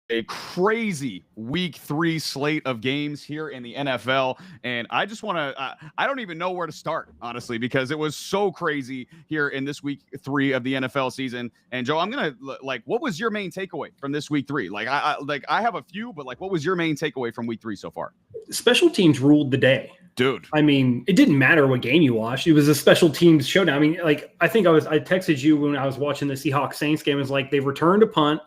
a crazy week 3 slate of games here in the NFL. And I just want to, I don't even know where to start, honestly, because it was so crazy here in this week 3 of the NFL season. And Joe, I'm going to like, what was your main takeaway from this week 3? Like, I have a few, but like, what was your main takeaway from week 3 so far? Special teams ruled the day. Dude. I mean, it didn't matter what game you watched. It was a special teams showdown. I mean, like, I texted you when I was watching the Seahawks Saints game. It was like they returned a punt.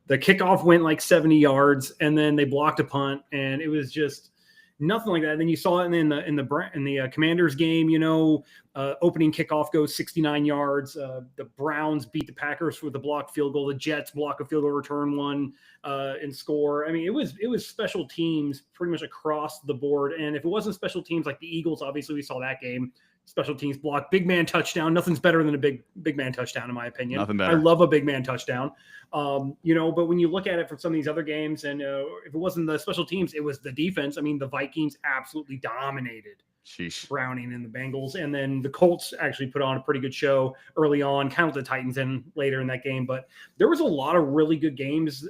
The kickoff went like 70 yards, and then they blocked a punt, and it was just nothing like that. And then you saw it in the Commanders game. Opening kickoff goes 69 yards. The Browns beat the Packers with a blocked field goal. The Jets block a field goal, return one, and score. I mean, it was special teams pretty much across the board. And if it wasn't special teams like the Eagles, obviously we saw that game. Special teams block, big man touchdown. Nothing's better than a big man touchdown, in my opinion. Nothing better. I love a big man touchdown. But when you look at it from some of these other games, and if it wasn't the special teams, it was the defense. I mean, the Vikings absolutely dominated Browning and the Bengals, and then the Colts actually put on a pretty good show early on, kind of the Titans in later in that game. But there was a lot of really good games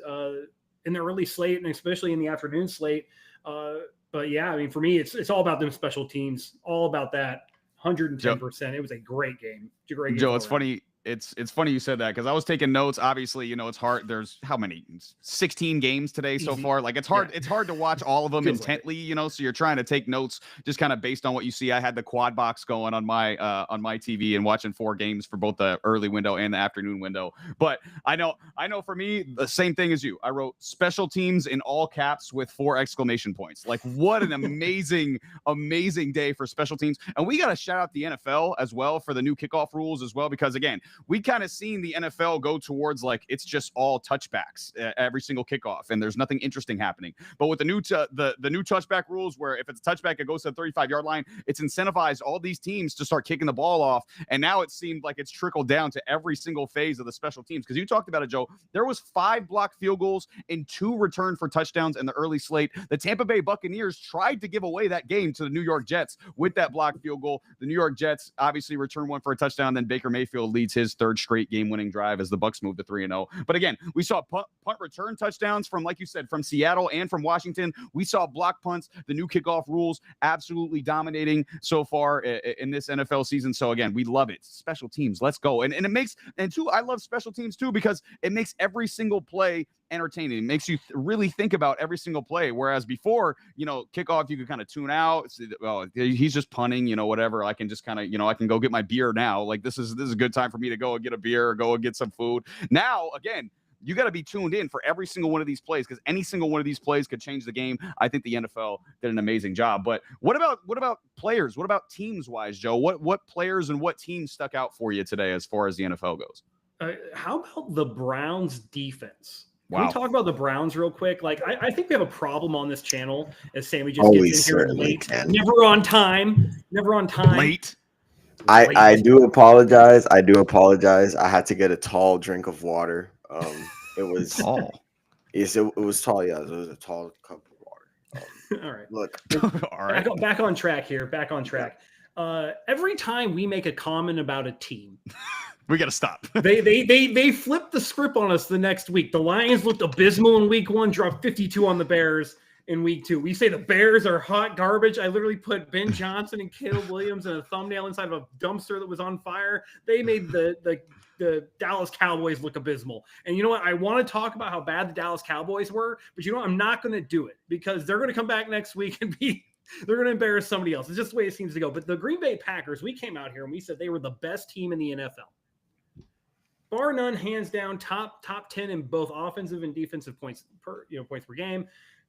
in the early slate, and especially in the afternoon slate. But yeah, I mean, for me, it's all about them special teams, all about that. 110%. It was a great game. It's a great game. Joe, it's funny. It's funny you said that because I was taking notes. Obviously, it's hard. There's how many? 16 games today so far. Like it's hard. Yeah. It's hard to watch all of them intently. So you're trying to take notes just kind of based on what you see. I had the quad box going on my TV and watching 4 games for both the early window and the afternoon window. But I know for me the same thing as you. I wrote special teams in all caps with 4 exclamation points. Like what an amazing day for special teams. And we got to shout out the NFL as well for the new kickoff rules as well, because again, we kind of seen the NFL go towards like it's just all touchbacks every single kickoff, and there's nothing interesting happening. But with the new the new touchback rules, where if it's a touchback, it goes to the 35-yard line, it's incentivized all these teams to start kicking the ball off. And now it seemed like it's trickled down to every single phase of the special teams. Because you talked about it, Joe. There was 5 blocked field goals and 2 returned for touchdowns in the early slate. The Tampa Bay Buccaneers tried to give away that game to the New York Jets with that blocked field goal. The New York Jets obviously returned one for a touchdown. Then Baker Mayfield leads his 3rd straight game-winning drive as the Bucs move to 3-0. But again, we saw punt return touchdowns from, like you said, from Seattle and from Washington. We saw block punts. The new kickoff rules absolutely dominating so far in this NFL season. So again, we love it. Special teams, let's go. And it makes, and two, I love special teams too because it makes every single play entertaining. It makes you really think about every single play. Whereas before, kickoff, you could kind of tune out. Oh, he's just punting, whatever. I can just kind of, I can go get my beer now. Like this is a good time for me to go and get a beer or go and get some food. Now, again, you got to be tuned in for every single one of these plays because any single one of these plays could change the game. I think the NFL did an amazing job. But what about players? What about teams wise, Joe? What players and what teams stuck out for you today as far as the NFL goes? How about the Browns defense? Can Wow. we talk about the Browns real quick? Like, I think we have a problem on this channel as Sammy just gets in here late. Never on time. Late. I do apologize. I had to get a tall drink of water. It was tall. Yes, it was tall. Yeah, it was a tall cup of water. All right. Look. All right. Back on track here. Every time we make a comment about a team, we got to stop. They flipped the script on us the next week. The Lions looked abysmal in week 1, dropped 52 on the Bears in week 2. We say the Bears are hot garbage. I literally put Ben Johnson and Caleb Williams in a thumbnail inside of a dumpster that was on fire. They made the Dallas Cowboys look abysmal. And you know what? I want to talk about how bad the Dallas Cowboys were, but you know what? I'm not going to do it because they're going to come back next week and they're going to embarrass somebody else. It's just the way it seems to go. But the Green Bay Packers, we came out here and we said they were the best team in the NFL. Bar none, hands down, top 10 in both offensive and defensive points per game.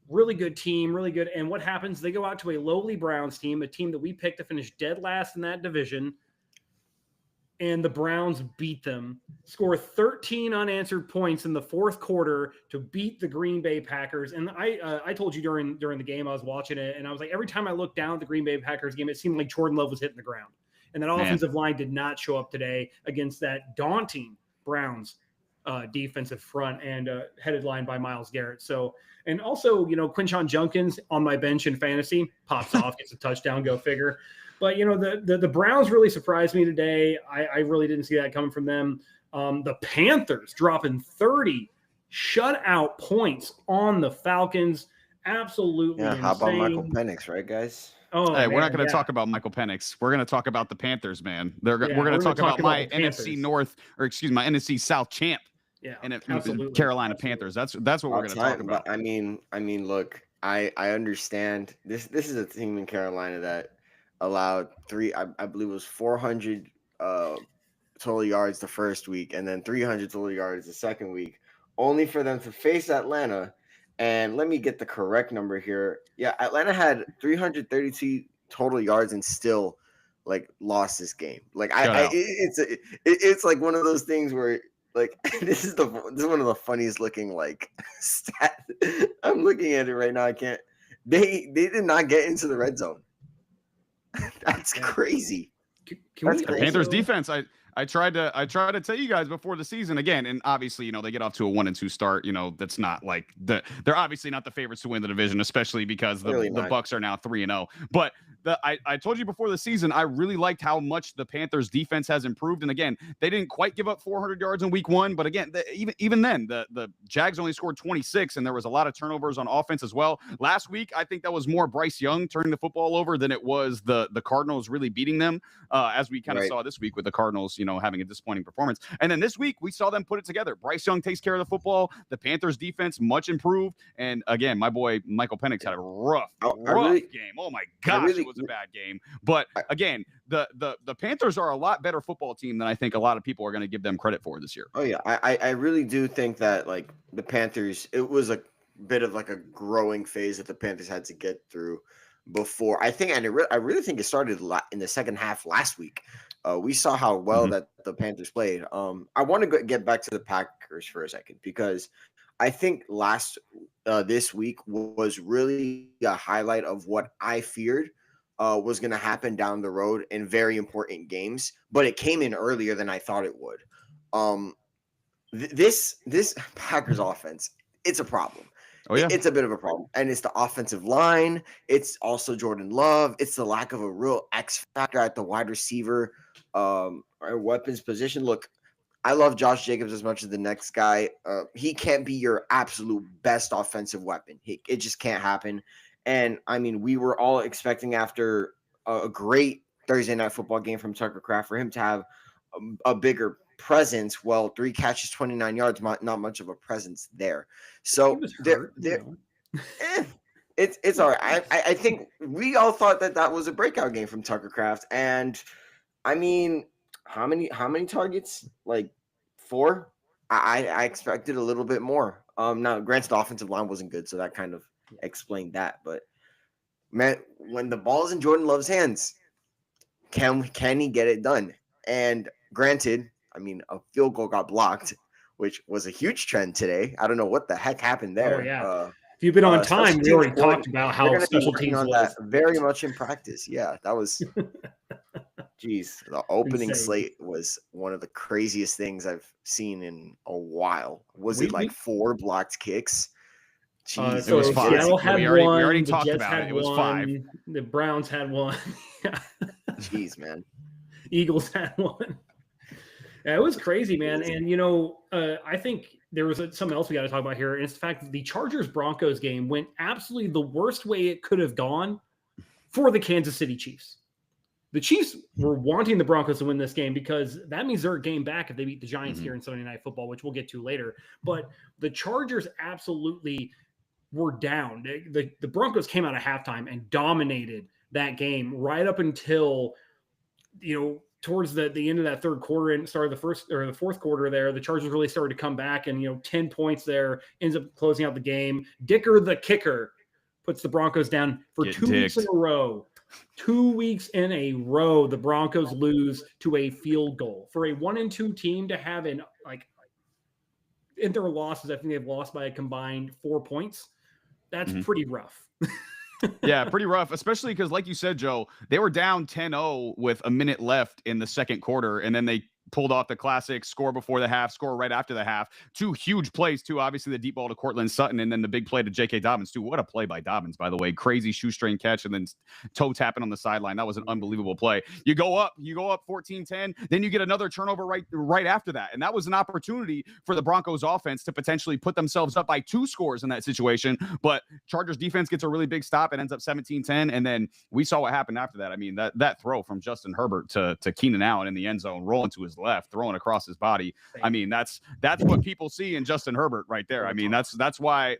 Really good team, really good. And what happens? They go out to a lowly Browns team, a team that we picked to finish dead last in that division. And the Browns beat them, score 13 unanswered points in the 4th quarter to beat the Green Bay Packers. And I told you during the game, I was watching it, and I was like, every time I looked down at the Green Bay Packers game, it seemed like Jordan Love was hitting the ground. And that offensive line did not show up today against that daunting Browns defensive front and headed line by Myles Garrett. So, and also, Quinshon Judkins on my bench in fantasy pops off, gets a touchdown, go figure. But, the Browns really surprised me today. I really didn't see that coming from them. The Panthers dropping 30 shutout points on the Falcons. Absolutely insane. How about Michael Penix, right, guys? Oh, hey, man, we're not going to talk about Michael Penix. We're going to talk about the Panthers, man. We're going to talk about my NFC North, or excuse me, my NFC South champ. Yeah, and absolutely. Carolina Panthers. That's what we're going to talk about. But I mean, look, I understand this. This is a team in Carolina that allowed I believe it was 400 total yards the first week, and then 300 total yards the second week, only for them to face Atlanta. And let me get the correct number here. Yeah, Atlanta had 332 total yards and still like lost this game. Like it's like one of those things where like this is one of the funniest looking like stat. I'm looking at it right now. I can't. They did not get into the red zone. That's crazy. That's the Panthers defense. I tried to tell you guys before the season again, and obviously, they get off to a 1-2 start. That's not like they're obviously not the favorites to win the division, especially because the Bucks are now 3-0. But I told you before the season, I really liked how much the Panthers defense has improved. And again, they didn't quite give up 400 yards in week 1, but again, even then, the Jags only scored 26, and there was a lot of turnovers on offense as well. Last week, I think that was more Bryce Young turning the football over than it was the Cardinals really beating them, as we kind of saw this week with the Cardinals, having a disappointing performance. And then this week, we saw them put it together. Bryce Young takes care of the football. The Panthers defense much improved. And again, my boy Michael Penix had a rough game. Oh my gosh, it was a bad game. But again, the Panthers are a lot better football team than I think a lot of people are going to give them credit for this year. Oh yeah, I really do think that like the Panthers, it was a bit of like a growing phase that the Panthers had to get through before. I really think it started in the second half last week. We saw how well that the Panthers played. I want to get back to the Packers for a second because I think this week was really a highlight of what I feared was going to happen down the road in very important games, but it came in earlier than I thought it would. This Packers offense, it's a problem. Oh, yeah. It's a bit of a problem. And it's the offensive line. It's also Jordan Love. It's the lack of a real X factor at the wide receiver or weapons position. Look, I love Josh Jacobs as much as the next guy. He can't be your absolute best offensive weapon. It just can't happen. And, I mean, we were all expecting after a great Thursday night football game from Tucker Kraft for him to have a bigger presence. Well, 3 catches, 29 yards, not much of a presence there. So it's all right. I think we all thought that was a breakout game from Tucker Kraft. And I mean, how many targets? Like 4? I expected a little bit more. Now granted, the offensive line wasn't good, so that kind of explained that. But man, when the ball's in Jordan Love's hands, can he get it done? And granted, I mean, a field goal got blocked, which was a huge trend today. I don't know what the heck happened there. Oh, yeah. If you've been on time, we already talked about how special teams on that very much in practice. Yeah, that was geez. The opening slate was one of the craziest things I've seen in a while. Was it like 4 blocked kicks? Jeez, it was 5. Seattle had we already talked about it. It was 5. The Browns had 1. Jeez, man. Eagles had 1. Yeah, it was crazy, man. And, I think there was something else we got to talk about here. And it's the fact that the Chargers-Broncos game went absolutely the worst way it could have gone for the Kansas City Chiefs. The Chiefs were wanting the Broncos to win this game because that means they're a game back if they beat the Giants here in Sunday Night Football, which we'll get to later. But the Chargers absolutely were down. The Broncos came out at halftime and dominated that game right up until, towards the end of that third quarter and start of the fourth quarter there. The Chargers really started to come back and, 10 points there, ends up closing out the game. Dicker, the kicker, puts the Broncos down for 2 weeks in a row. 2 weeks in a row, the Broncos lose to a field goal. For a 1-2 team to have in their losses, I think they've lost by a combined 4 points. That's pretty rough. Yeah, pretty rough, especially because, like you said, Joe, they were down 10-0 with a minute left in the second quarter, and then they pulled off the classic score before the half, score right after the half. 2 huge plays, too. Obviously, the deep ball to Cortland Sutton, and then the big play to J.K. Dobbins, too. What a play by Dobbins, by the way. Crazy shoestring catch and then toe tapping on the sideline. That was an unbelievable play. You go up 14-10, then you get another turnover right after that. And that was an opportunity for the Broncos offense to potentially put themselves up by 2 scores in that situation. But Chargers defense gets a really big stop. It ends up 17-10. And then we saw what happened after that. I mean, that throw from Justin Herbert to Keenan Allen in the end zone, rolling to his left, throwing across his body. I mean, that's what people see in Justin Herbert right there. I mean, that's why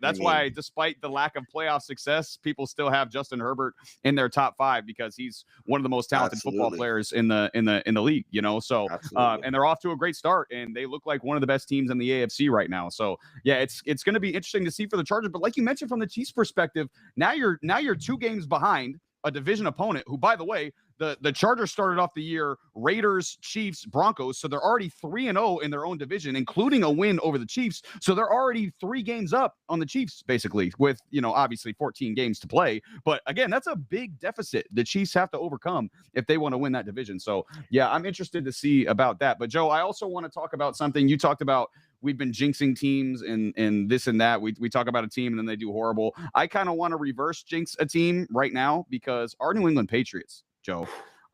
despite the lack of playoff success, people still have Justin Herbert in their top 5 because he's one of the most talented football players in the league, you know. So and they're off to a great start, and they look like one of the best teams in the AFC right now. So yeah, it's going to be interesting to see for the Chargers. But like you mentioned, from the Chiefs' perspective, now you're 2 games behind a division opponent who, by the way, the Chargers started off the year Raiders, Chiefs, Broncos. So they're already 3-0 in their own division, including a win over the Chiefs. So they're already 3 games up on the Chiefs, basically, with, you know, obviously 14 games to play. But again, that's a big deficit the Chiefs have to overcome if they want to win that division. So yeah, I'm interested to see about that. But Joe, I also want to talk about something you talked about. We've been jinxing teams and this and that. We talk about a team and then they do horrible. I kind of want to reverse jinx a team right now because our New England Patriots, Joe,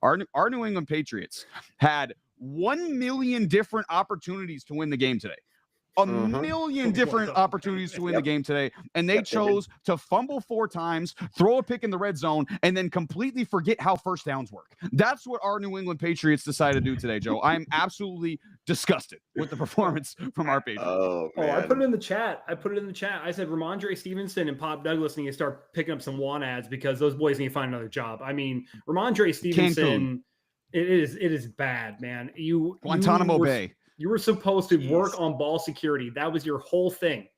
our New England Patriots had 1 million different opportunities to win the game today. A million different opportunities to win the game today, and they chose to fumble 4 times, throw a pick in the red zone, and then completely forget how first downs work. That's what our New England Patriots decided to do today, Joe. I'm absolutely disgusted with the performance from our Patriots. Oh, I put it in the chat. I said Ramondre Stevenson and Pop Douglas need to start picking up some want ads because those boys need to find another job. I mean, Ramondre Stevenson, it is bad, man. Guantanamo Bay. You were supposed to work on ball security. That was your whole thing.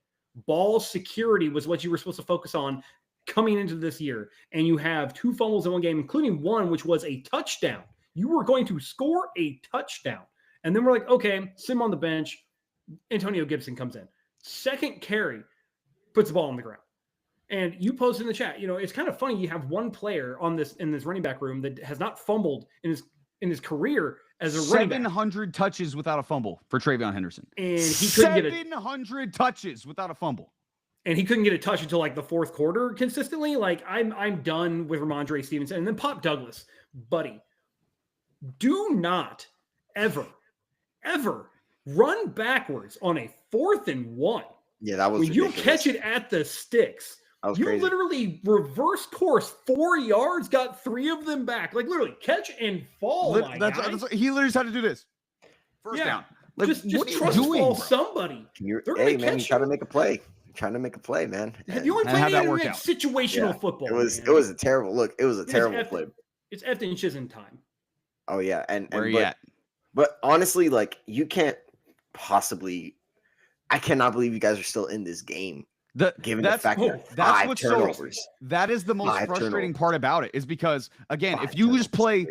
Ball security was what you were supposed to focus on coming into this year. And you have 2 fumbles in one game, including one, which was a touchdown. You were going to score a touchdown. And then we're like, okay, sit him on the bench. Antonio Gibson comes in. Second carry, puts the ball on the ground. And you posted in the chat, you know, it's kind of funny. You have one player in this running back room that has not fumbled in his career as a running back. 700 touches without a fumble for Travion Henderson. And he couldn't get 700 touches without a fumble. And he couldn't get a touch until like the 4th quarter consistently. Like I'm done with Ramondre Stevenson. And then Pop Douglas, buddy, do not ever run backwards on a 4th and 1. Yeah, that was when ridiculous. You catch it at the sticks. You crazy. Literally reversed course 4 yards, got 3 of them back. Like literally catch and fall. He literally had to do this. First down. Like, just trust fall somebody. Hey man, you trying to make a play. Trying to make a play, man. Have you only played situational football? It was a terrible look. It was a terrible play. It's effed and shizned time. Oh yeah, and where are you at? But honestly, like you can't possibly. I cannot believe you guys are still in this game. Given the fact that 5 turnovers. That is the most frustrating part about it is because, again, if you just play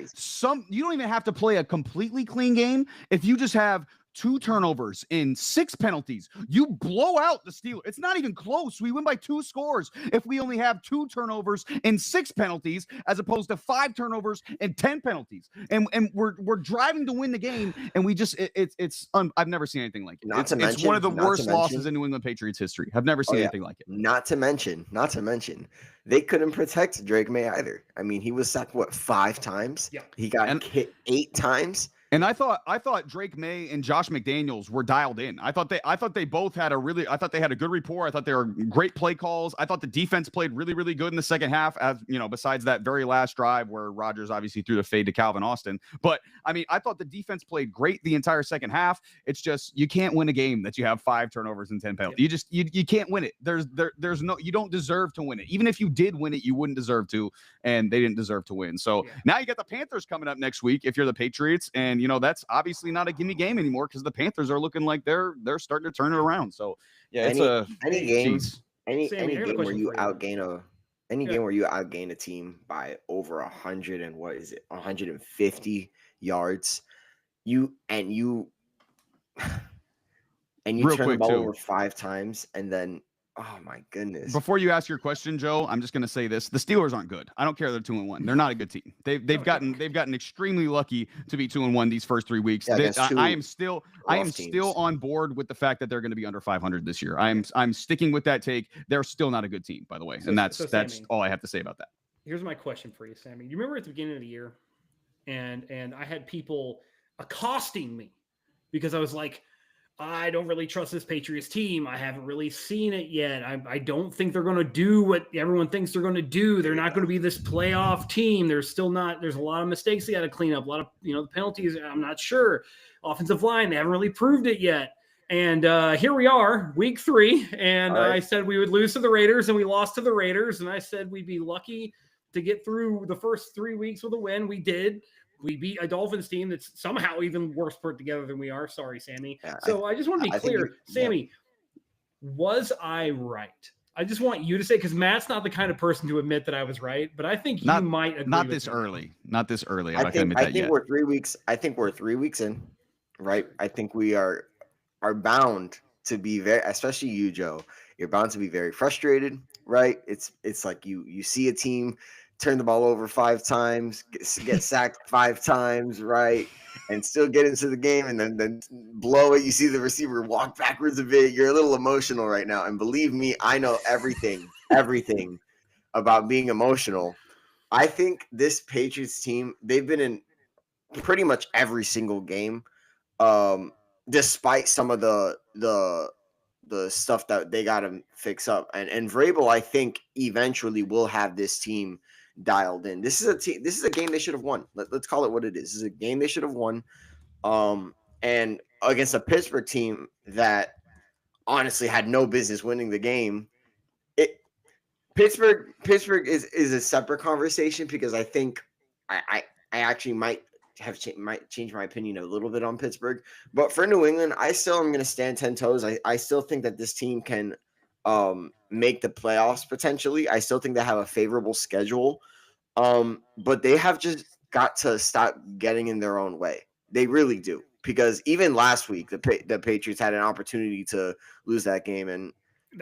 you don't even have to play a completely clean game. If you just have 2 turnovers in 6 penalties, you blow out the Steelers. It's not even close. We win by 2 scores if we only have 2 turnovers and 6 penalties as opposed to 5 turnovers and 10 penalties. And we're driving to win the game, and we just I've never seen anything like it. It's one of the worst losses in New England Patriots history. I've never seen anything like it. Not to mention, they couldn't protect Drake May either. I mean, he was sacked 5 times? Yeah. He got hit 8 times. And I thought Drake May and Josh McDaniels were dialed in. I thought they both had they had a good rapport. I thought they were great play calls. I thought the defense played really, really good in the second half, as you know, besides that very last drive where Rodgers obviously threw the fade to Calvin Austin. But I mean, I thought the defense played great the entire second half. It's just you can't win a game that you have 5 turnovers and 10 penalties. You can't win it. There's no, you don't deserve to win it. Even if you did win it, you wouldn't deserve to, and they didn't deserve to win. So now you got the Panthers coming up next week if you're the Patriots, and you know, that's obviously not a gimme game anymore because the Panthers are looking like they're starting to turn it around. So yeah, any game where you outgain a team by over 100 and 150 yards, you turn the ball over 5 times, and then Oh my goodness. Before you ask your question, Joe, I'm just going to say this: the Steelers aren't good. I don't care they're 2-1. They're not a good team. They've gotten extremely lucky to be 2-1 these first 3 weeks. Yeah, that's I am still teams. on board with the fact that they're going to be under 500 this year. I'm sticking with that take. They're still not a good team, by the way, and that's Sammy, all I have to say about that. Here's my question for you, Sammy. You remember at the beginning of the year, and I had people accosting me because I was like, I don't really trust this Patriots team. I haven't really seen it yet. I don't think they're going to do what everyone thinks they're going to do. They're not going to be this playoff team. There's a lot of mistakes they got to clean up. A lot of, the penalties. I'm not sure. Offensive line, they haven't really proved it yet. And here we are, week 3. And I said we would lose to the Raiders, and we lost to the Raiders. And I said we'd be lucky to get through the first 3 weeks with a win. We did. We beat a Dolphins team that's somehow even worse put together than we are. Sorry, Sammy. Yeah, so I just want to be clear. Sammy, was I right? I just want you to say, because Matt's not the kind of person to admit that I was right, but I think you might agree. Not this early. Not this early. I'm not going to admit that yet. We're 3 weeks. I think we're 3 weeks in, right? I think we are bound to be especially you, Joe. You're bound to be very frustrated, right? It's like you see a team turn the ball over 5 times, get sacked 5 times, right? And still get into the game and then blow it. You see the receiver walk backwards a bit. You're a little emotional right now. And believe me, I know everything about being emotional. I think this Patriots team, they've been in pretty much every single game, despite some of the stuff that they got to fix up. And Vrabel, I think, eventually will have this team dialed in. This is a game they should have won. Let's call it what it is. This is a game they should have won. And against a Pittsburgh team that honestly had no business winning the game. Pittsburgh is a separate conversation, because I think I actually might change my opinion a little bit on Pittsburgh. But for New England, I still am going to stand 10 toes. I still think that this team can make the playoffs potentially. I still think they have a favorable schedule. But they have just got to stop getting in their own way. They really do. Because even last week, the Patriots had an opportunity to lose that game, and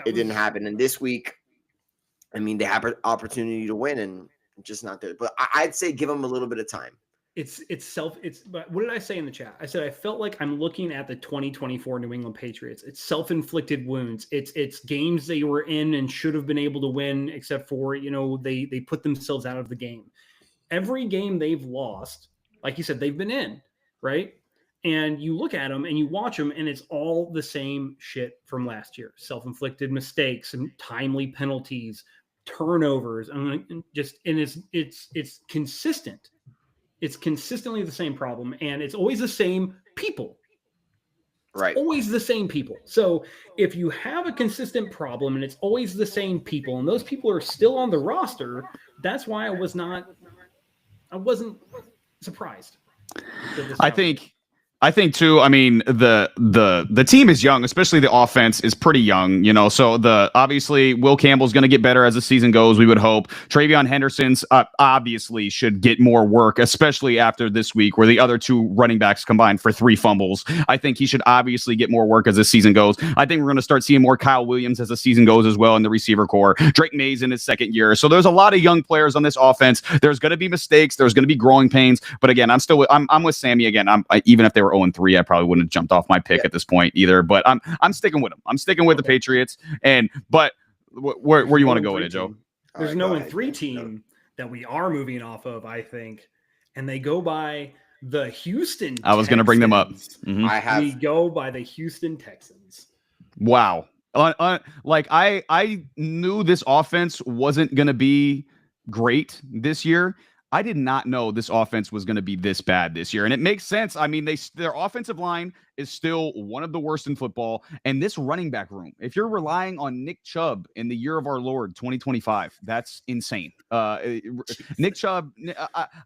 it didn't happen. And this week, I mean, they have an opportunity to win, and just not there. But I'd say give them a little bit of time. But what did I say in the chat? I said I felt like I'm looking at the 2024 New England Patriots. It's self-inflicted wounds. It's games they were in and should have been able to win, except for they put themselves out of the game. Every game they've lost, like you said, they've been in, right? And you look at them and you watch them, and it's all the same shit from last year: self-inflicted mistakes and timely penalties, turnovers, and it's consistent. It's consistently the same problem, and it's always the same people. Right. Always the same people. So if you have a consistent problem and it's always the same people, and those people are still on the roster, that's why I wasn't surprised. I think too. I mean, the team is young, especially the offense is pretty young. So obviously Will Campbell's going to get better as the season goes. We would hope Travion Henderson's obviously should get more work, especially after this week where the other 2 running backs combined for 3 fumbles. I think he should obviously get more work as the season goes. I think we're going to start seeing more Kyle Williams as the season goes as well in the receiver core. Drake Mays in his 2nd year. So there's a lot of young players on this offense. There's going to be mistakes. There's going to be growing pains. But again, I'm with Sammy again. Even if they were 0-3, I probably wouldn't have jumped off my pick at this point either. But I'm sticking with them. I'm sticking with the Patriots. But where you want to go with it, Joe? There's no 0-3 team that we are moving off of, I think, and they go by the Houston Texans. I was going to bring them up. Mm-hmm. We go by the Houston Texans. Wow. Like I knew this offense wasn't going to be great this year. I did not know this offense was going to be this bad this year. And it makes sense. I mean, their offensive line is still one of the worst in football. And this running back room, if you're relying on Nick Chubb in the year of our Lord, 2025, that's insane. Nick Chubb,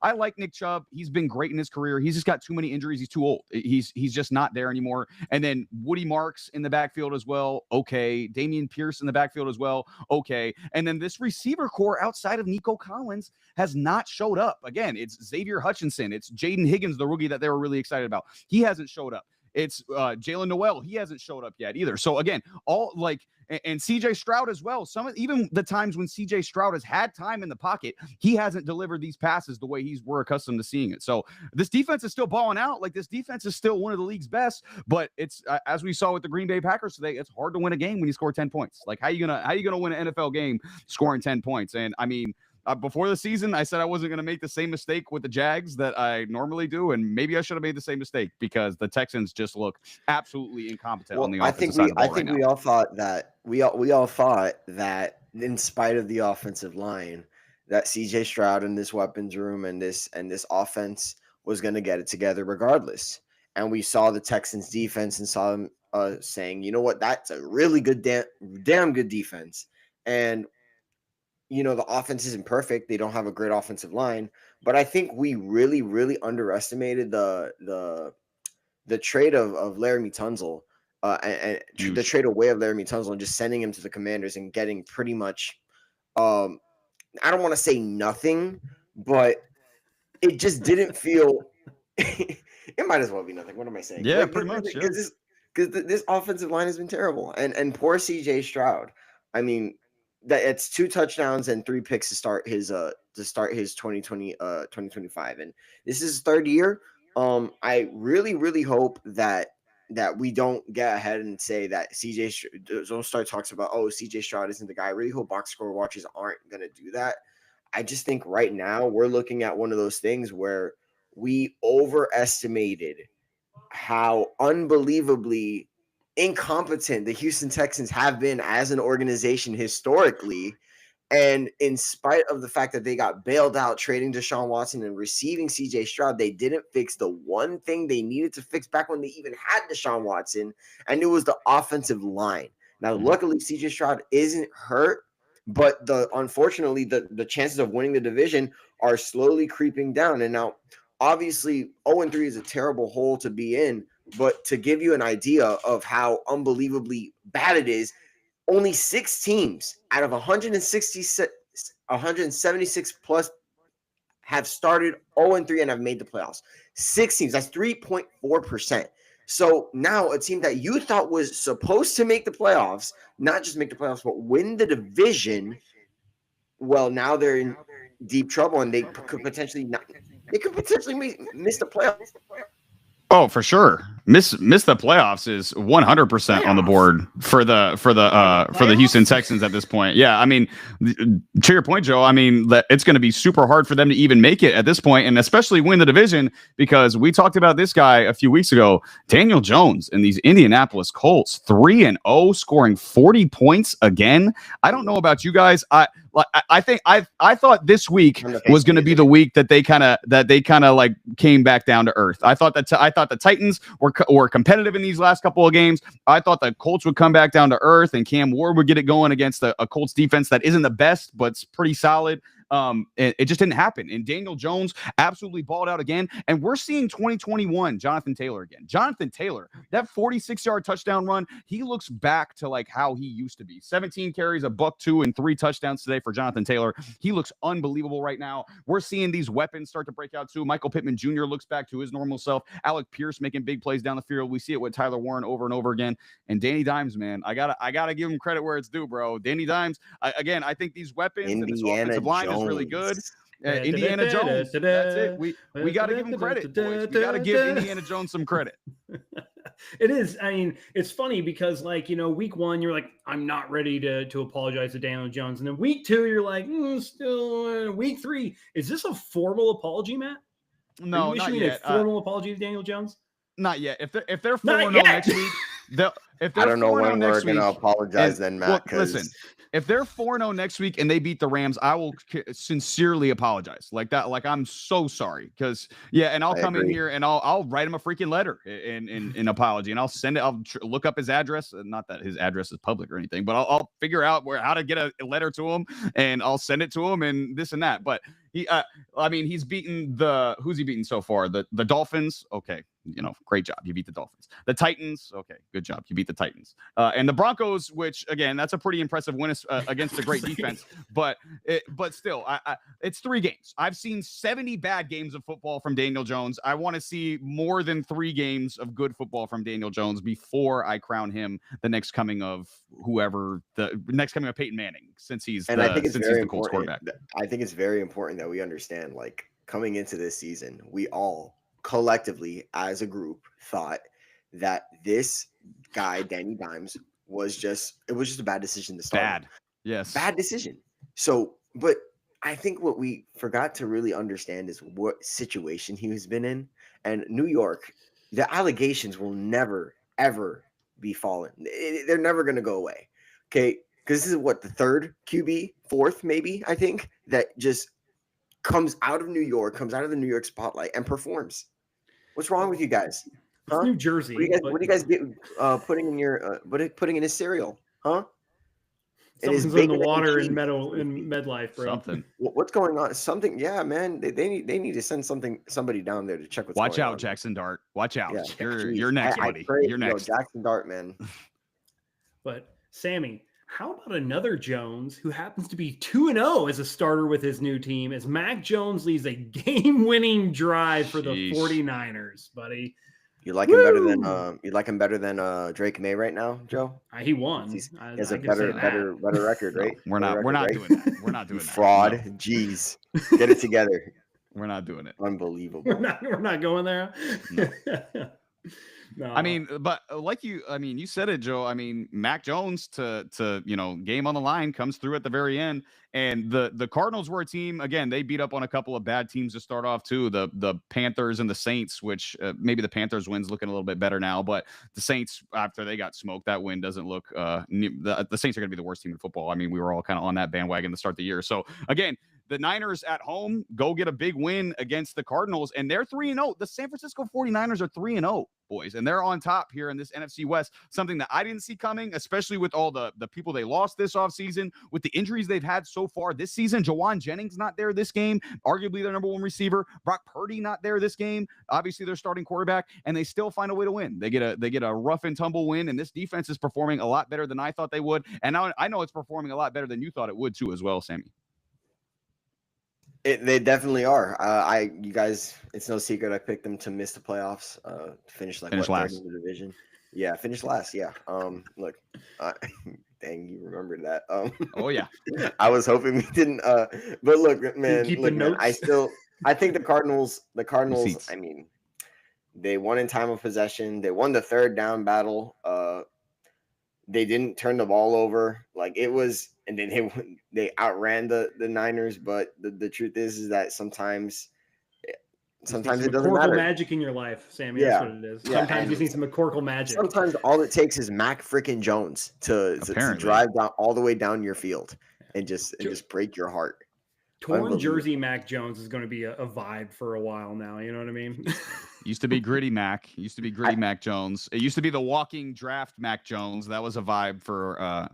I like Nick Chubb. He's been great in his career. He's just got too many injuries. He's too old. He's just not there anymore. And then Woody Marks in the backfield as well. Okay. Damian Pierce in the backfield as well. Okay. And then this receiver core outside of Nico Collins has not showed up. Again, it's Xavier Hutchinson. It's Jaden Higgins, the rookie that they were really excited about. He hasn't showed up. It's Jalen Noel. He hasn't showed up yet either. So again, all like and CJ Stroud as well. Even the times when CJ Stroud has had time in the pocket, he hasn't delivered these passes the way we're accustomed to seeing it. So this defense is still balling out. Like this defense is still one of the league's best, but it's as we saw with the Green Bay Packers today, it's hard to win a game when you score 10 points. Like how you gonna win an NFL game scoring 10 points? And I mean, before the season, I said I wasn't going to make the same mistake with the Jags that I normally do, and maybe I should have made the same mistake because the Texans just look absolutely incompetent on the offensive side of the ball right now. We all thought that we all thought that in spite of the offensive line, that CJ Stroud in this weapons room and this offense was going to get it together regardless. And we saw the Texans defense and saw them saying, you know what, that's a really good, damn good defense. And you know, the offense isn't perfect. They don't have a great offensive line, but I think we really, really underestimated the trade of Laramie Tunsil and the trade away of Laramie Tunsil and just sending him to the Commanders and getting pretty much, I don't want to say nothing, but it just didn't feel. It might as well be nothing. What am I saying? Yeah, like, pretty much. Because this offensive line has been terrible, and poor CJ Stroud. I mean. That it's 2 touchdowns and 3 picks to start his 2025, and this is his 3rd year. I really hope that we don't get ahead and say that don't start talks about CJ Stroud isn't the guy. I really hope box score watchers aren't gonna do that. I just think right now we're looking at one of those things where we overestimated how unbelievably incompetent the Houston Texans have been as an organization historically. And in spite of the fact that they got bailed out trading Deshaun Watson and receiving CJ Stroud, they didn't fix the one thing they needed to fix back when they even had Deshaun Watson, and it was the offensive line. Now, luckily, CJ Stroud isn't hurt, but unfortunately, the chances of winning the division are slowly creeping down. And now, obviously, 0-3 is a terrible hole to be in. But to give you an idea of how unbelievably bad it is, only 6 teams out of 176 plus have started 0-3 and have made the playoffs. 6 teams, that's 3.4%. So now a team that you thought was supposed to make the playoffs, not just make the playoffs, but win the division, well, now they're in deep trouble and they could potentially miss the playoffs. Oh, for sure. Miss the playoffs is 100% on the board for the Houston Texans at this point. Yeah, I mean, to your point, Joe, I mean, it's going to be super hard for them to even make it at this point, and especially win the division, because we talked about this guy a few weeks ago, Daniel Jones and these Indianapolis Colts, 3-0, scoring 40 points again. I don't know about you guys. I thought this week was going to be the week that they kind of like came back down to earth. I thought the Titans were competitive in these last couple of games. I thought the Colts would come back down to earth and Cam Ward would get it going against a Colts defense that isn't the best, but it's pretty solid. It just didn't happen. And Daniel Jones absolutely balled out again. And we're seeing 2021 Jonathan Taylor again. Jonathan Taylor, that 46-yard touchdown run, he looks back to like how he used to be. 17 carries, $102, and 3 touchdowns today for Jonathan Taylor. He looks unbelievable right now. We're seeing these weapons start to break out too. Michael Pittman Jr. looks back to his normal self. Alec Pierce making big plays down the field. We see it with Tyler Warren over and over again. And Danny Dimes, man, I gotta give him credit where it's due, bro. Danny Dimes, I think these weapons and this offensive line is really good. Indiana Jones, that's it. We got to give him credit, boys. We got to give Indiana Jones some credit. It is. I mean, it's funny because, like, you know, week 1, you're like, I'm not ready to apologize to Daniel Jones. And then week 2, you're like, still. Week 3, is this a formal apology, Matt? No, not yet. A formal apology to Daniel Jones? Not yet. If they're 4-0 next week, if they're I don't know when we're going to apologize then, Matt. Well, listen, if they're 4-0 next week and they beat the Rams, I will sincerely apologize. Like that, like I'm so sorry. Because and I'll come in here and I'll write him a freaking letter in apology, and I'll send it. I'll look up his address. Not that his address is public or anything, but I'll figure out how to get a letter to him, and I'll send it to him and this and that. But he, I mean, he's beaten who's he beaten so far? The Dolphins. Okay. great job. You beat the Dolphins. The Titans, okay, good job. You beat the Titans. And the Broncos, which again, that's a pretty impressive win against a great defense. But still, it's 3 games. I've seen 70 bad games of football from Daniel Jones. I want to see more than 3 games of good football from Daniel Jones before I crown him the next coming of Peyton Manning, since he's the Colts quarterback. I think it's very important that we understand, like, coming into this season, we all collectively as a group thought that this guy, Danny Dimes, was just a bad decision to start. Bad. Yes. Bad decision. So, but I think what we forgot to really understand is what situation he has been in. And New York, the allegations will never, ever be fallen. They're never going to go away. Okay. Because this is what, the 3rd QB, 4th, maybe, I think, that just comes out of New York, comes out of the New York spotlight and performs. What's wrong with you guys? Huh? New Jersey. What do you guys get putting in your putting in his cereal? Huh? Something's in the water in MedLife, bro. Something. What's going on? Something. Yeah, man. They need to send somebody down there to check what's going on. Watch out, Jackson Dart. Watch out. Yeah, you're next, buddy. You're next. Jackson Dart, man. But Sammy, how about another Jones who happens to be 2-0 as a starter with his new team, as Mac Jones leads a game-winning drive for the 49ers, buddy? You like him better than Drake May right now, Joe? He won. He has a better record, right? We're not doing that. We're not doing that. Fraud. No. Jeez. Get it together. We're not doing it. Unbelievable. We're not going there. No. No. I mean, but you said it, Joe. I mean, Mac Jones to game on the line comes through at the very end. And the Cardinals were a team, again, they beat up on a couple of bad teams to start off too. The Panthers and the Saints, which maybe the Panthers win's looking a little bit better now, but the Saints, after they got smoked, that win doesn't look the Saints are going to be the worst team in football. I mean, we were all kind of on that bandwagon to start the year. So again, the Niners at home go get a big win against the Cardinals, and they're 3-0. The San Francisco 49ers are 3-0, boys, and they're on top here in this NFC West, something that I didn't see coming, especially with all the people they lost this offseason, with the injuries they've had so far this season. Jawan Jennings not there this game, arguably their number 1 receiver. Brock Purdy not there this game, obviously their starting quarterback, and they still find a way to win. They get a rough and tumble win, and this defense is performing a lot better than I thought they would, and now I know it's performing a lot better than you thought it would too as well, Sammy. They definitely are. You guys, it's no secret I picked them to miss the playoffs. Finish last in the division. Yeah, finish last. Yeah. Look, dang, you remembered that. Oh yeah. I was hoping we didn't. But look, man. I think the Cardinals. Receipts. I mean, they won in time of possession. They won the 3rd down battle. They didn't turn the ball over. Like, it was, and then they outran the Niners. But the truth is that sometimes it doesn't matter. Magic in your life, Sammy. Yeah. That's what it is. Yeah. Sometimes you need some McCorkle magic. Sometimes all it takes is Mac freaking Jones to drive down all the way down your field and just break your heart. Torn jersey Mac Jones is going to be a vibe for a while now. You know what I mean? Used to be gritty Mac. Mac Jones. It used to be the walking draft Mac Jones. That was a vibe for a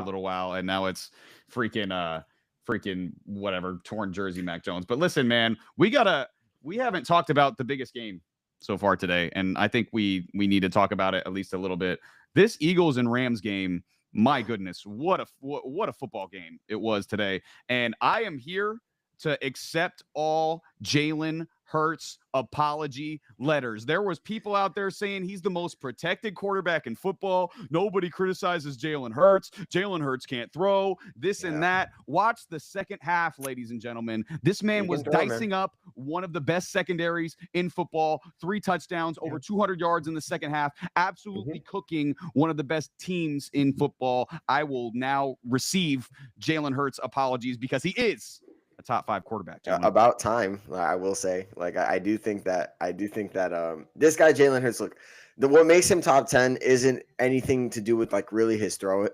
little while, and now it's freaking whatever torn jersey Mac Jones. But listen, man, we haven't talked about the biggest game so far today, and I think we need to talk about it at least a little bit. This Eagles and Rams game. My goodness, what a football game it was today. And I am here to accept all Jalen Hurts apology letters. There was people out there saying he's the most protected quarterback in football. Nobody criticizes Jalen Hurts. Jalen Hurts can't throw this and that. Watch the second half, ladies and gentlemen. This man was dicing up one of the best secondaries in football. 3 touchdowns, over 200 yards in the second half. Absolutely cooking one of the best teams in football. I will now receive Jalen Hurts apologies because he is a top 5 quarterback. About time, I will say. Like, I do think that this guy Jalen Hurts, look, what makes him top 10 isn't anything to do with like really his throw.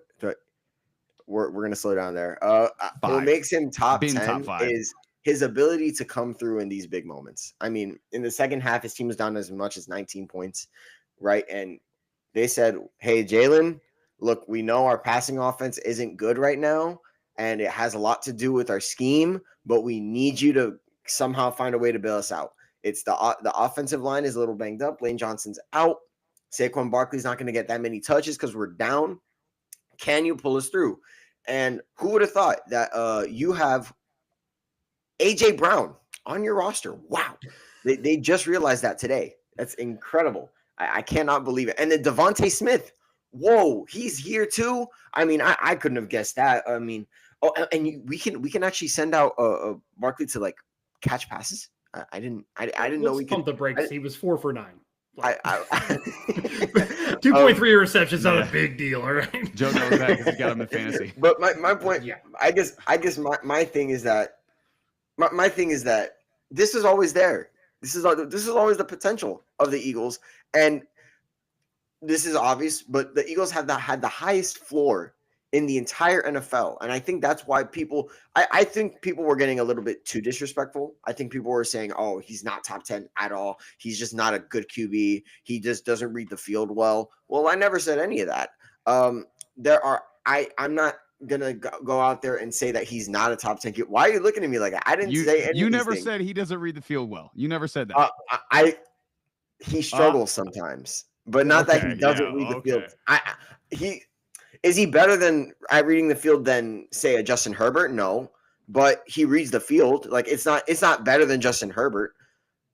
We're gonna slow down there. What makes him top 10 is his ability to come through in these big moments. I mean, in the second half, his team was down as much as 19 points, right? And they said, "Hey, Jalen, look, we know our passing offense isn't good right now, and it has a lot to do with our scheme, but we need you to somehow find a way to bail us out. It's the offensive line is a little banged up. Lane Johnson's out. Saquon Barkley's not going to get that many touches because we're down. Can you pull us through? And who would have thought that you have AJ Brown on your roster? Wow. They just realized that today. That's incredible. I cannot believe it. And then Devontae Smith. Whoa, he's here too. I mean, I couldn't have guessed that. I mean, we can actually send out Barkley to like catch passes. I didn't know we could pump the brakes. He was 4 for 9. I 2.3 receptions, not a big deal, all right? Joe knows that because he got him in fantasy. But my point, I guess my thing is that my thing is that this is always there. This is always the potential of the Eagles, and this is obvious. But the Eagles had the highest floor in the entire NFL, and I think that's why people. I think people were getting a little bit too disrespectful. I think people were saying, "Oh, he's not top 10 at all. He's just not a good QB. He just doesn't read the field well." Well, I never said any of that. I'm not gonna go out there and say that he's not a top 10 QB. Why are you looking at me like that? I didn't say anything. You never said he doesn't read the field well. You never said that. He struggles sometimes, but not that he doesn't read the field. Is he better than at reading the field than say a Justin Herbert? No, but he reads the field. Like it's not better than Justin Herbert.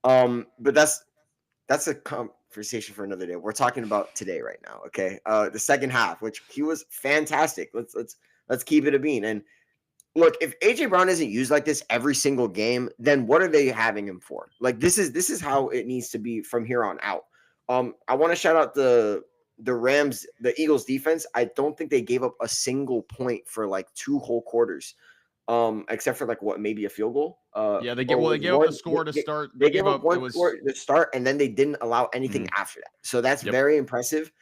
But that's a conversation for another day. We're talking about today right now. Okay. The second half, which he was fantastic. Let's keep it a bean. And look, if AJ Brown isn't used like this every single game, then what are they having him for? Like this is how it needs to be from here on out. I want to shout out the Rams, the Eagles defense. I don't think they gave up a single point for like 2 whole quarters, except for like maybe a field goal. They gave up the score to start. They gave up one score to start, and then they didn't allow anything after that. So that's very impressive.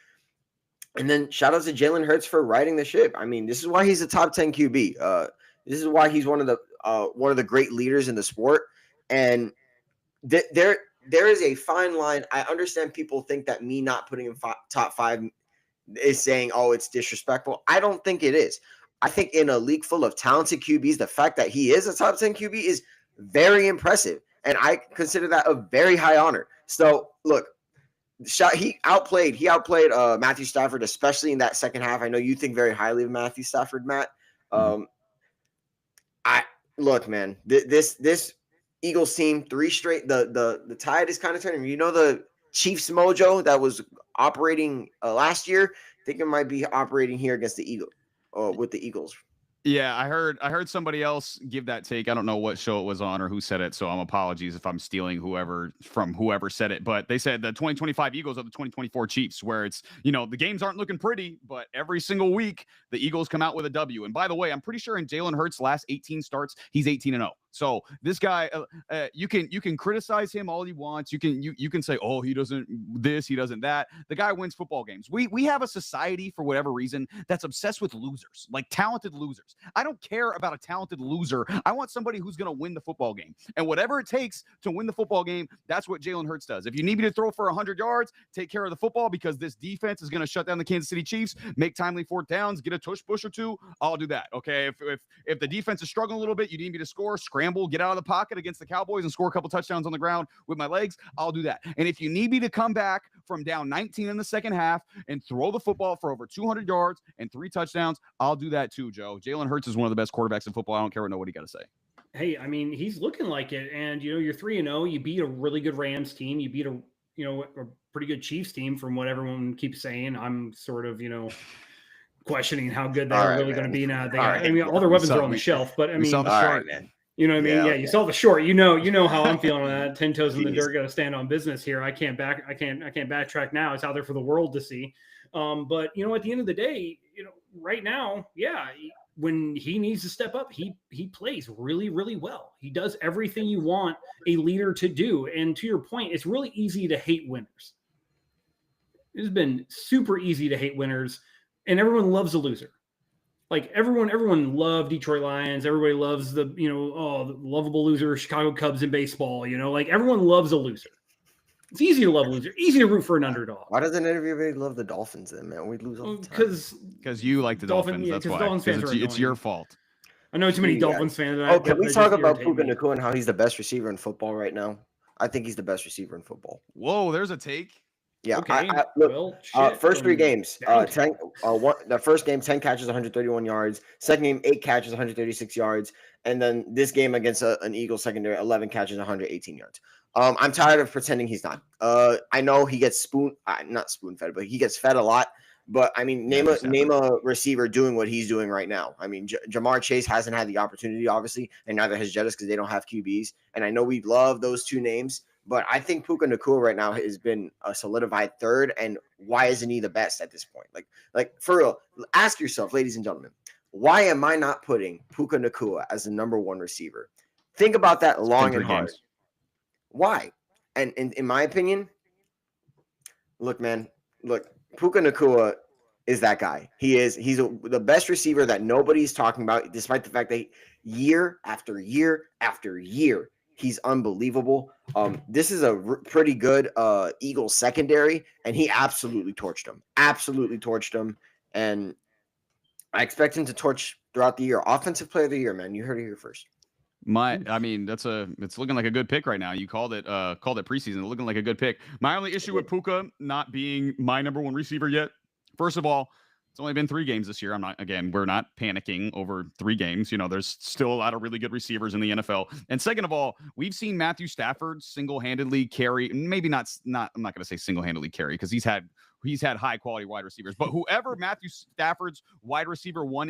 And then shout out to Jalen Hurts for riding the ship. I mean, this is why he's a top 10 QB. This is why he's one of the great leaders in the sport. And there is a fine line. I understand people think that me not putting him top 5 is saying, oh, it's disrespectful. I don't think it is. I think in a league full of talented QBs, the fact that he is a top 10 QB is very impressive. And I consider that a very high honor. So look, he outplayed Matthew Stafford, especially in that second half. I know you think very highly of Matthew Stafford, Matt. Look, man, this Eagles team 3 straight. The tide is kind of turning. You know the Chiefs mojo that was operating last year. I think it might be operating here against the Eagles, with the Eagles. Yeah, I heard somebody else give that take. I don't know what show it was on or who said it, so I'm apologies if I'm stealing whoever said it. But they said the 2025 Eagles are the 2024 Chiefs, where it's, the games aren't looking pretty, but every single week the Eagles come out with a W. And by the way, I'm pretty sure in Jalen Hurts' last 18 starts, he's 18-0. So this guy, you can criticize him all you want. You can say, oh, he doesn't this, he doesn't that. The guy wins football games. We have a society for whatever reason that's obsessed with losers, like talented losers. I don't care about a talented loser. I want somebody who's going to win the football game. And whatever it takes to win the football game, that's what Jalen Hurts does. If you need me to throw for 100 yards, take care of the football because this defense is going to shut down the Kansas City Chiefs, make timely 4th downs, get a tush push or 2, I'll do that. Okay. If the defense is struggling a little bit, you need me to score, scramble, get out of the pocket against the Cowboys and score a couple touchdowns on the ground with my legs, I'll do that. And if you need me to come back from down 19 in the second half and throw the football for over 200 yards and 3 touchdowns, I'll do that too, Joe. Jalen Hurts is one of the best quarterbacks in football. I don't care what nobody got to say. Hey, I mean, he's looking like it. And, you're 3-0. You beat a really good Rams team. You beat a pretty good Chiefs team from what everyone keeps saying. I'm sort of, questioning how good they're really going to be now. All their weapons are on the shelf, but I mean, man. You know what I mean? Yeah, you saw the short. You know how I'm feeling on that. 10 toes in the dirt, got to stand on business here. I can't backtrack now. It's out there for the world to see. But at the end of the day, right now, when he needs to step up, he plays really, really well. He does everything you want a leader to do. And to your point, it's really easy to hate winners. It's been super easy to hate winners, and everyone loves a loser. Like everyone loved Detroit Lions. Everybody loves the lovable loser, Chicago Cubs in baseball. Like everyone loves a loser. It's easy to love a loser. Easy to root for an underdog. Why doesn't everybody love the Dolphins then, man? We lose all the time. Because you like the Dolphins. That's why. Dolphins fans it's your fault. I know too many Dolphins fans. Can we talk about Puka Nacua and how he's the best receiver in football right now? I think he's the best receiver in football. Whoa, there's a take. Yeah. Okay. Look, Well, shit. first 3 games, down 10. The first game, 10 catches, 131 yards. Second game, 8 catches, 136 yards. And then this game against an Eagles secondary, 11 catches, 118 yards. I'm tired of pretending he's not. I know he gets not spoon fed, but he gets fed a lot. But I mean, name a receiver doing what he's doing right now. I mean, Jamar Chase hasn't had the opportunity, obviously, and neither has Jettis because they don't have QBs. And I know we love those 2 names, but I think Puka Nacua right now has been a solidified third. And why isn't he the best at this point? Like for real, ask yourself, ladies and gentlemen, why am I not putting Puka Nacua as the number 1 receiver? Think about that long and hard. Why? And in my opinion, look, Puka Nacua is that guy. He's the best receiver that nobody's talking about, despite the fact that year after year after year, he's unbelievable. This is a pretty good Eagles secondary, and he absolutely torched them. And I expect him to torch throughout the year. Offensive player of the year, man. You heard it here first. I mean, it's looking like a good pick right now. You called it preseason, looking like a good pick. My only issue with Puka not being my number 1 receiver yet, first of all, it's only been 3 games this year. We're not panicking over 3 games. There's still a lot of really good receivers in the NFL. And second of all, we've seen Matthew Stafford single-handedly carry, maybe not, I'm not going to say single-handedly carry because he's had high quality wide receivers, but whoever Matthew Stafford's wide receiver 1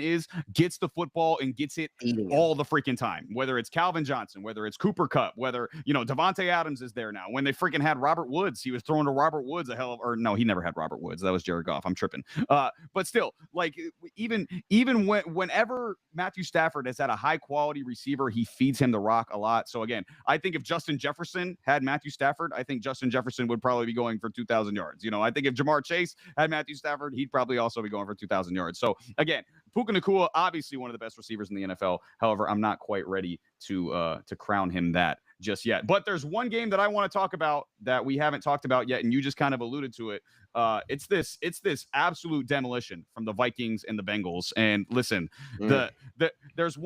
gets the football and gets it all the freaking time, whether it's Calvin Johnson, whether it's Cooper Kupp, whether, Devontae Adams is there now. When they freaking had Robert Woods, he was throwing to Robert Woods no, he never had Robert Woods. That was Jared Goff. I'm tripping. But still, like even whenever Matthew Stafford has had a high quality receiver, he feeds him the rock a lot. So again, I think if Justin Jefferson had Matthew Stafford, I think Justin Jefferson would probably be going for 2,000 yards. I think if Jamar Chase had Matthew Stafford, he'd probably also be going for 2,000 yards. So again, Puka Nacua, obviously one of the best receivers in the NFL. However, I'm not quite ready to crown him that just yet. But there's one game that I want to talk about that we haven't talked about yet, and you just kind of alluded to it. It's this absolute demolition from the Vikings and the Bengals. And listen, there's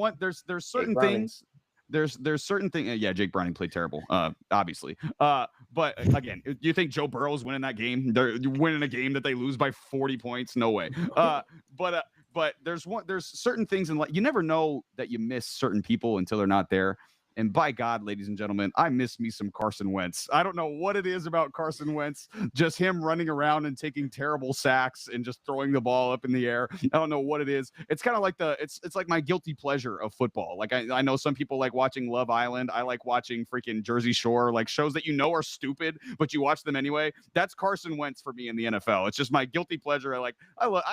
certain things. There's certain things. Yeah, Jake Browning played terrible, obviously. But again, do you think Joe Burrow's winning that game? They're winning a game that they lose by 40 points? No way. But there's certain things in life. You never know that you miss certain people until they're not there. And by God, ladies and gentlemen, I miss me some Carson Wentz. I don't know what it is about Carson Wentz, just him running around and taking terrible sacks and just throwing the ball up in the air. I don't know what it is. It's kind of like it's like my guilty pleasure of football. Like I know some people like watching Love Island. I like watching freaking Jersey Shore, like shows that are stupid, but you watch them anyway. That's Carson Wentz for me in the NFL. It's just my guilty pleasure. I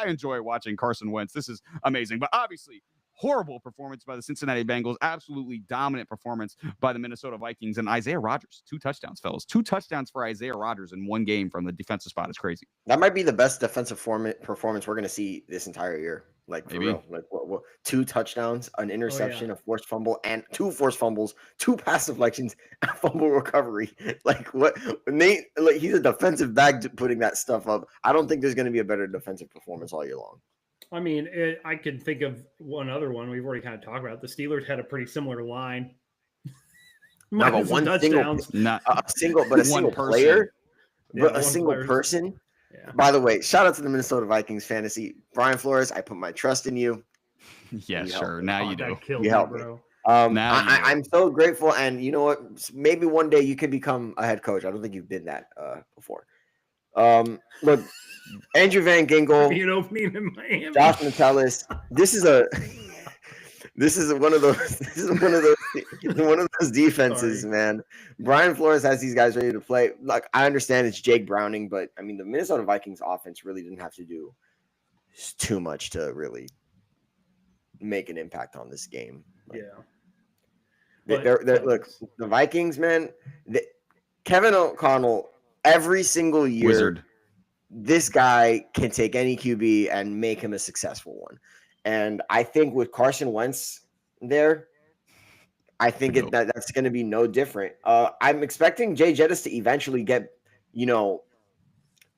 enjoy watching Carson Wentz. This is amazing. But obviously, horrible performance by the Cincinnati Bengals. Absolutely dominant performance by the Minnesota Vikings. And Isaiah Rodgers, 2 touchdowns, fellas. 2 touchdowns for Isaiah Rodgers in 1 game from the defensive spot is crazy. That might be the best defensive performance we're going to see this entire year. Like, for real. Like, what, 2 touchdowns, an interception, a forced fumble, and 2 forced fumbles, 2 pass deflections, a fumble recovery. Like, what? Nate, like, he's a defensive back putting that stuff up. I don't think there's going to be a better defensive performance all year long. I mean, I could think of one other one. We've already kind of talked about. The Steelers had a pretty similar line. Not one touchdowns, not a single player, but a single person. Yeah. By the way, shout out to the Minnesota Vikings fantasy. Brian Flores, I put my trust in you. Yeah, sure. Now you do. You help me. I'm so grateful, and you know what? Maybe one day you can become a head coach. I don't think you've been that before. Look, Andrew Van Ginkel, Josh Metellus. This is one of those defenses, man. Brian Flores has these guys ready to play. Like, I understand it's Jake Browning, but I mean the Minnesota Vikings offense really didn't have to do too much to really make an impact on this game. Like, look, the Vikings, man. Kevin O'Connell, every single year. Wizard. This guy can take any QB and make him a successful one. And I think with Carson Wentz there, I think that's going to be no different. I'm expecting Jay Jettis to eventually get,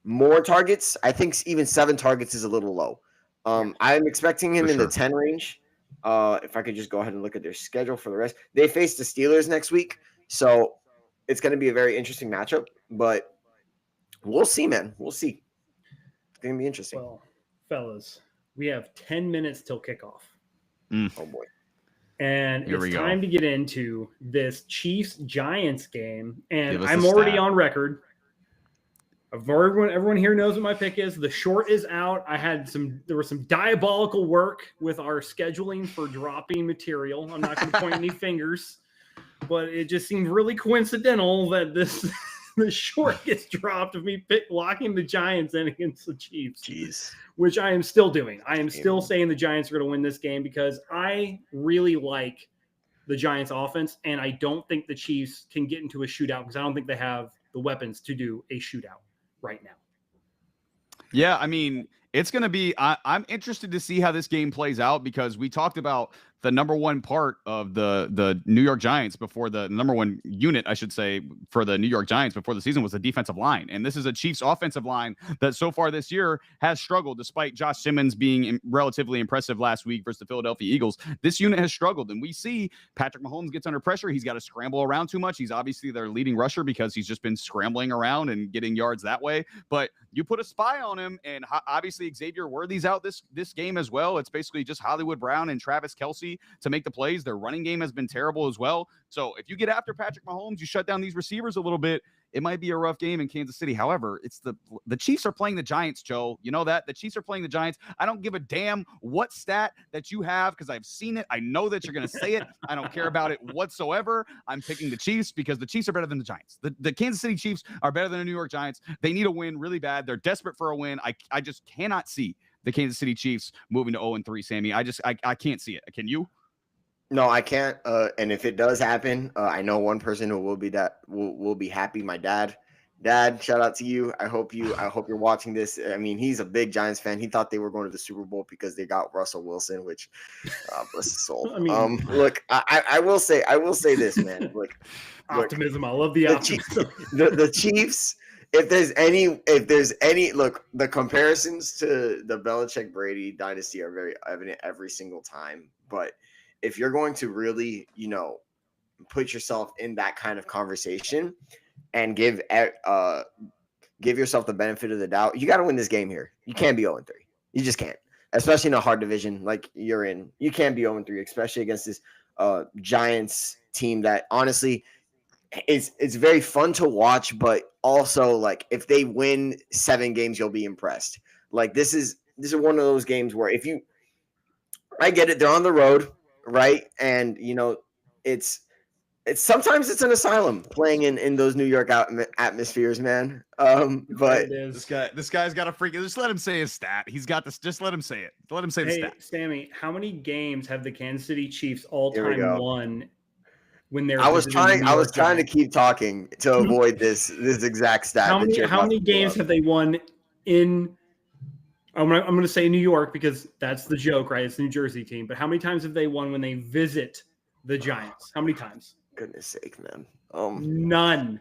more targets. I think even 7 targets is a little low. I'm expecting him in the 10 range. If I could just go ahead and look at their schedule for the rest. They face the Steelers next week. So it's going to be a very interesting matchup, but we'll see, man. We'll see. It's going to be interesting. Well, fellas, we have 10 minutes till kickoff. Oh boy. And Here it's time to get into this Chiefs-Giants game. And I'm already on record. Everyone here knows what my pick is. The short is out. There was some diabolical work with our scheduling for dropping material. I'm not going to point any fingers, but it just seemed really coincidental that the short gets dropped of me locking the Giants in against the Chiefs. Jeez. Which I am still doing. I am still saying the Giants are going to win this game because I really like the Giants offense, and I don't think the Chiefs can get into a shootout because I don't think they have the weapons to do a shootout right now. Yeah, I mean, it's going to be I'm interested to see how this game plays out because we talked about the number one part of the New York Giants before the number one unit, I should say, for the New York Giants before the season was the defensive line. And this is a Chiefs offensive line that so far this year has struggled despite Josh Simmons being relatively impressive last week versus the Philadelphia Eagles. This unit has struggled, and we see Patrick Mahomes gets under pressure. He's got to scramble around too much. He's obviously their leading rusher because he's just been scrambling around and getting yards that way. But you put a spy on him, and obviously Xavier Worthy's out this game as well. It's basically just Hollywood Brown and Travis Kelce to make the plays. Their running game has been terrible as well. So if you get after Patrick Mahomes, you shut down these receivers a little bit, it might be a rough game in Kansas City. However, it's the Chiefs are playing the Giants, Joe. You know that? The Chiefs are playing the Giants. I don't give a damn what stat that you have because I've seen it. I know that you're going to say it. I don't care about it whatsoever. I'm picking the Chiefs because the Chiefs are better than the Giants. The Kansas City Chiefs are better than the New York Giants. They need a win really bad. They're desperate for a win. I just cannot see the Kansas City Chiefs moving to 0-3, Sammy. I can't see it. Can you? No, I can't. And if it does happen, I know one person who will be happy. My dad. Dad, shout out to you. I hope you're watching this. I mean, he's a big Giants fan. He thought they were going to the Super Bowl because they got Russell Wilson, which bless his soul. I mean, look, I will say this, man. Look, optimism. I love the optimism. The Chiefs. If there's any look, the comparisons to the Belichick Brady dynasty are very evident every single time. But if you're going to really, put yourself in that kind of conversation and give yourself the benefit of the doubt, you got to win this game here. You can't be 0-3. You just can't, especially in a hard division like you're in. You can't be 0-3, especially against this Giants team that honestly it's very fun to watch, but also like if they win 7 games, you'll be impressed. Like this is one of those games where I get it, they're on the road. Right. And, it's sometimes it's an asylum playing in those New York atmospheres, man. But this guy's got a freak. Just let him say his stat. He's got this. Just let him say it. Let him say the stat. Sammy, how many games have the Kansas City Chiefs all time won when they're? I was trying to keep talking to avoid this exact stat. How many games have they won in? I'm going to say New York because that's the joke, right? It's the New Jersey team. But how many times have they won when they visit the Giants? How many times? Goodness sake, man. None.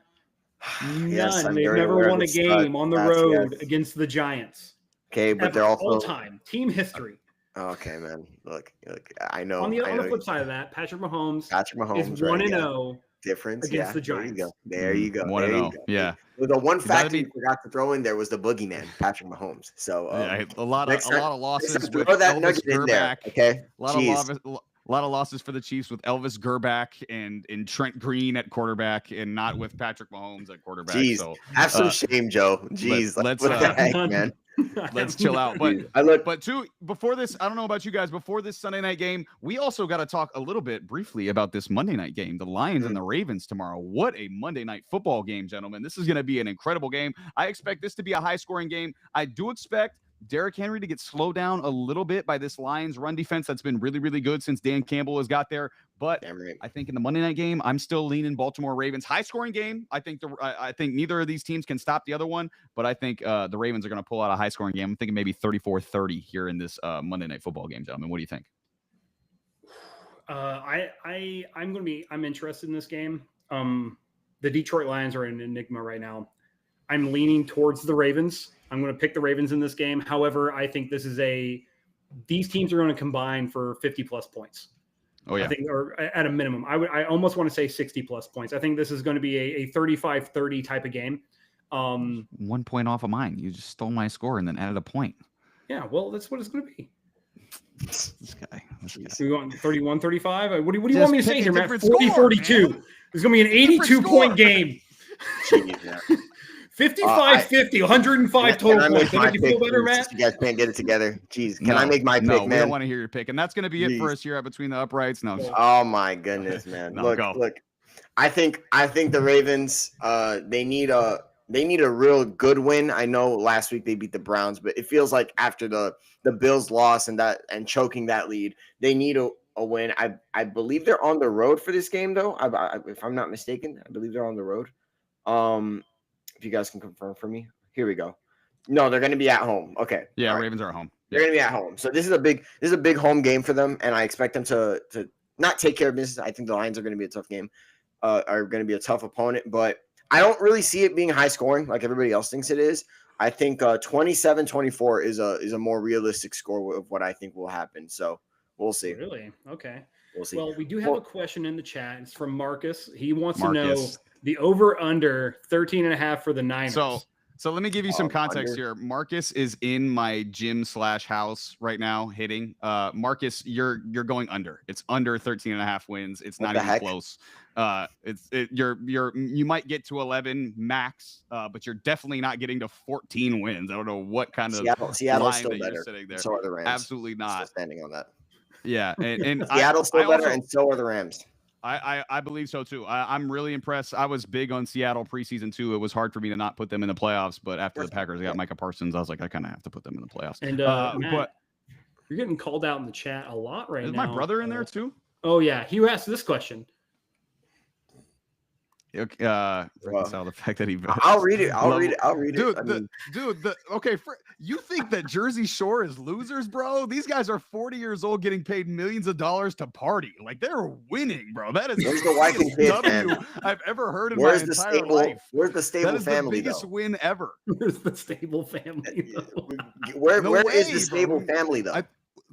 Yes, They've never won a game on the road against the Giants. Okay, but they're also all-time team history. Okay, man. Look, I know. On the flip side of that, Patrick Mahomes is 1-0 difference against the Giants. There you go. 1-0. Yeah. Well, the one factor you forgot to throw in there was the boogeyman, Patrick Mahomes. So a lot of losses with throw that Elvis nugget in there. Gerback. Okay. A lot of losses for the Chiefs with Elvis Gerback and Trent Green at quarterback, and not with Patrick Mahomes at quarterback. Jeez, so have some shame, Joe. Jeez, let's what the heck, man. Let's chill out. Before this, I don't know about you guys. Before this Sunday night game, we also got to talk a little bit briefly about this Monday night game, the Lions and the Ravens tomorrow. What a Monday night football game, gentlemen! This is going to be an incredible game. I expect this to be a high-scoring game. I do expect Derrick Henry to get slowed down a little bit by this Lions run defense that's been really, really good since Dan Campbell has got there. But I think in the Monday night game, I'm still leaning Baltimore Ravens. High scoring game. I think neither of these teams can stop the other one, but I think the Ravens are going to pull out a high scoring game. I'm thinking maybe 34-30 here in this Monday night football game, gentlemen. What do you think? I'm interested in this game. The Detroit Lions are an enigma right now. I'm leaning towards the Ravens. I'm going to pick the Ravens in this game. However, I think these teams are going to combine for 50 plus points. Oh yeah. I think, or at a minimum, I almost want to say 60 plus points. I think this is going to be a 35-30 type of game. 1 point off of mine. You just stole my score and then added a point. Yeah, well, that's what it's going to be. This guy. We want 31, 35. What do you want me to say here, Matt? 40, score, 42. Man. It's going to be an 82-point game. 55-50, 105 total points. That make you feel better, Matt? You guys can't get it together. Jeez, can I make my pick, man? We don't want to hear your pick, and that's going to be it for us here at Between the Uprights. No. Oh my goodness, man! Look. I think the Ravens. They need a real good win. I know last week they beat the Browns, but it feels like after the Bills loss and choking that lead, they need a win. I believe they're on the road for this game, though. If I'm not mistaken, I believe they're on the road. If you guys can confirm for me, here we go. No, they're going to be at home. Okay. Yeah, Ravens are at home. They're going to be at home. So this is a big home game for them, and I expect them to not take care of business. I think the Lions are going to be a tough game, are going to be a tough opponent, but I don't really see it being high scoring like everybody else thinks it is. I think 27-24 is a more realistic score of what I think will happen. So we'll see. Really? Okay. We'll see. Well, we do have a question in the chat. It's from Marcus. He wants to know the over-under 13.5 for the Niners. So let me give you some context here. Marcus is in my gym/house right now hitting. Marcus, you're going under. It's under 13.5 wins. It's not even close. You might get to 11 max, but you're definitely not getting to 14 wins. I don't know what kind of Seattle's still line that better. you're sitting there. So are the Rams. Absolutely not. Still standing on that. Yeah, and Seattle's still better, and so are the Rams. I believe so too. I'm really impressed. I was big on Seattle preseason too. It was hard for me to not put them in the playoffs, but after the Packers got Micah Parsons, I was like, I kind of have to put them in the playoffs. And Matt, you're getting called out in the chat a lot right now. Is my brother in there too? Oh yeah, he asked this question. Reconcile the fact that he. I'll read it. I'll read it. Dude. Okay. You think that Jersey Shore is losers, bro? These guys are 40 years old, getting paid millions of dollars to party. Like they're winning, bro. That is the wife and kids, W I've ever heard in my entire life. Where's the stable family? That is the biggest win ever. Where's the stable family? Where is the stable family though?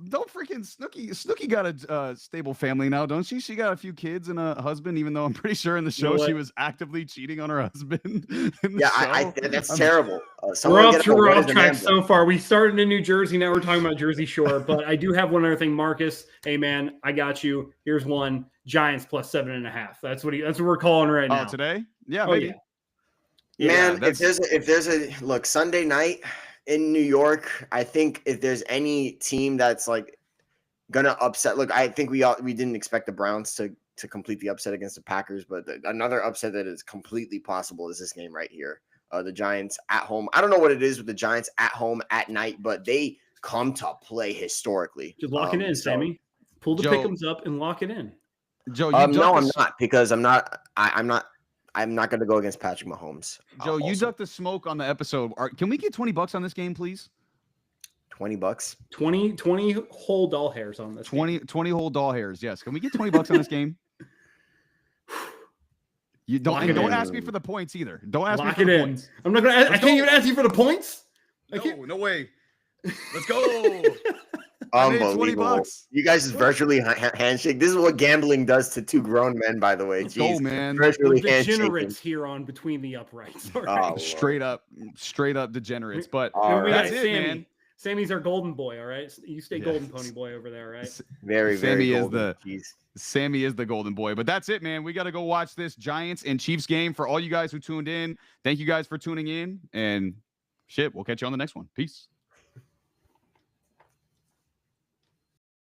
Don't freaking Snooki got a stable family now, don't she? She got a few kids and a husband, even though I'm pretty sure in the show she was actively cheating on her husband. That's terrible. We're off track so far. We started in New Jersey, now we're talking about Jersey Shore. But I do have one other thing, Marcus. Hey man, I got you. Here's one: Giants plus 7.5. That's what we're calling right now. Oh, today? Yeah, maybe. Yeah. Man, if there's a look Sunday night in New York, I think if there's any team that's like gonna upset, look, I think we didn't expect the Browns to complete the upset against the Packers, but another upset that is completely possible is this game right here. The Giants at home. I don't know what it is with the Giants at home at night, but they come to play historically. Just lock it in, Sammy. Pull the pick'ems up and lock it in. Joe, no, I'm not, because I'm not going to go against Patrick Mahomes. Joe, you ducked the smoke on the episode. Can we get $20 on this game, please? $20? 20 whole doll hairs on this 20 whole doll hairs, yes. Can we get $20 on this game? You don't ask me for the points either. Don't ask me for the points. I'm not going to. I can't even ask you for the points. No way. Let's go. Unbelievable. You guys is virtually handshake. This is what gambling does to two grown men, by the way. Let's go, man. Virtually degenerates here on Between the Uprights. Right. Straight up degenerates. But that's it, man. Sammy's our golden boy, all right? You stay golden pony boy over there, right? Very golden. Sammy is the golden boy. But that's it, man. We got to go watch this Giants and Chiefs game. For all you guys who tuned in, thank you guys for tuning in. And we'll catch you on the next one. Peace.